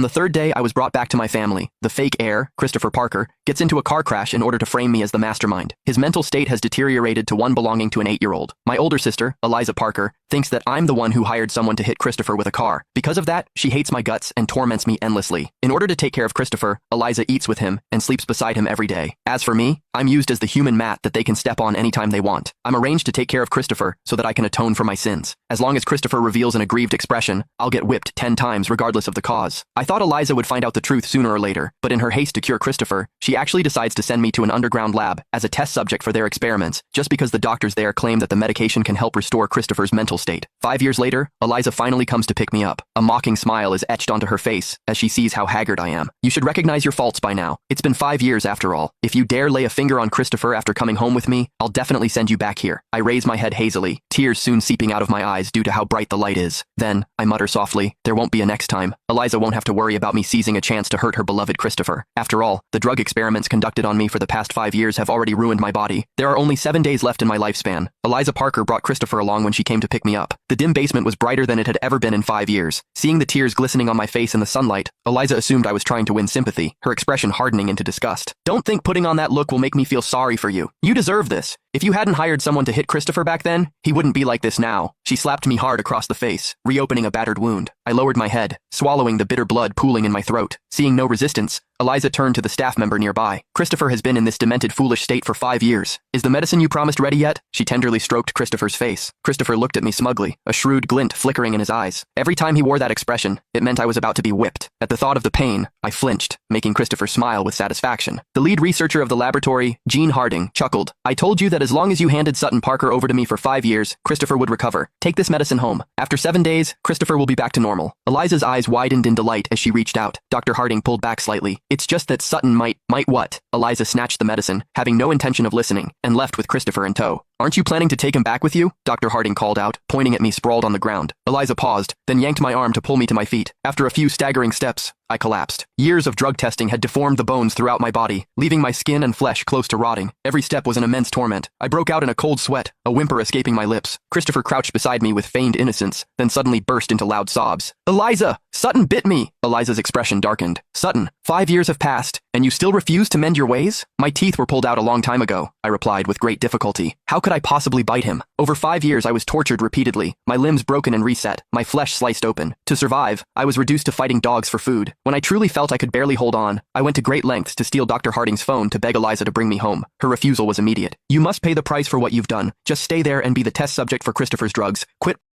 On the third day, I was brought back to my family. The fake heir, Christopher Parker, gets into a car crash in order to frame me as the mastermind. His mental state has deteriorated to one belonging to an 8-year-old. My older sister, Eliza Parker, thinks that I'm the one who hired someone to hit Christopher with a car. Because of that, she hates my guts and torments me endlessly. In order to take care of Christopher, Eliza eats with him and sleeps beside him every day. As for me, I'm used as the human mat that they can step on anytime they want. I'm arranged to take care of Christopher so that I can atone for my sins. As long as Christopher reveals an aggrieved expression, I'll get whipped 10 times regardless of the cause. I thought Eliza would find out the truth sooner or later, but in her haste to cure Christopher, she actually decides to send me to an underground lab as a test subject for their experiments, just because the doctors there claim that the medication can help restore Christopher's mental state. 5 years later, Eliza finally comes to pick me up. A mocking smile is etched onto her face as she sees how haggard I am. You should recognize your faults by now. It's been 5 years after all. If you dare lay a finger on Christopher after coming home with me, I'll definitely send you back here. I raise my head hazily, tears soon seeping out of my eyes due to how bright the light is. Then, I mutter softly, there won't be a next time. Eliza won't have to worry about me seizing a chance to hurt her beloved Christopher. After all, the drug experiments conducted on me for the past 5 years have already ruined my body. There are only 7 days left in my lifespan. Eliza Parker brought Christopher along when she came to pick me up. The dim basement was brighter than it had ever been in 5 years. Seeing the tears glistening on my face in the sunlight, Eliza assumed I was trying to win sympathy, her expression hardening into disgust. Don't think putting on that look will make me feel sorry for you. You deserve this. If you hadn't hired someone to hit Christopher back then, he wouldn't be like this now. She slapped me hard across the face, reopening a battered wound. I lowered my head, swallowing the bitter blood pooling in my throat. Seeing no resistance, Eliza turned to the staff member nearby. Christopher has been in this demented, foolish state for 5 years. Is the medicine you promised ready yet? She tenderly stroked Christopher's face. Christopher looked at me smugly, a shrewd glint flickering in his eyes. Every time he wore that expression, it meant I was about to be whipped. At the thought of the pain, I flinched, making Christopher smile with satisfaction. The lead researcher of the laboratory, Gene Harding, chuckled. I told you that as long as you handed Sutton Parker over to me for 5 years, Christopher would recover. Take this medicine home. After 7 days, Christopher will be back to normal. Eliza's eyes widened in delight as she reached out. Dr. Harding pulled back slightly. It's just that Sutton might what? Eliza snatched the medicine, having no intention of listening, and left with Christopher in tow. Aren't you planning to take him back with you? Dr. Harding called out, pointing at me sprawled on the ground. Eliza paused, then yanked my arm to pull me to my feet. After a few staggering steps, I collapsed. Years of drug testing had deformed the bones throughout my body, leaving my skin and flesh close to rotting. Every step was an immense torment. I broke out in a cold sweat, a whimper escaping my lips. Christopher crouched beside me with feigned innocence, then suddenly burst into loud sobs. Eliza! Sutton bit me! Eliza's expression darkened. Sutton, 5 years have passed, and you still refuse to mend your ways? My teeth were pulled out a long time ago, I replied with great difficulty. How could I possibly bite him? Over 5 years I was tortured repeatedly, my limbs broken and reset, my flesh sliced open. To survive, I was reduced to fighting dogs for food. When I truly felt I could barely hold on, I went to great lengths to steal Dr. Harding's phone to beg Eliza to bring me home. Her refusal was immediate. You must pay the price for what you've done. Just stay there and be the test subject for Christopher's drugs. Quit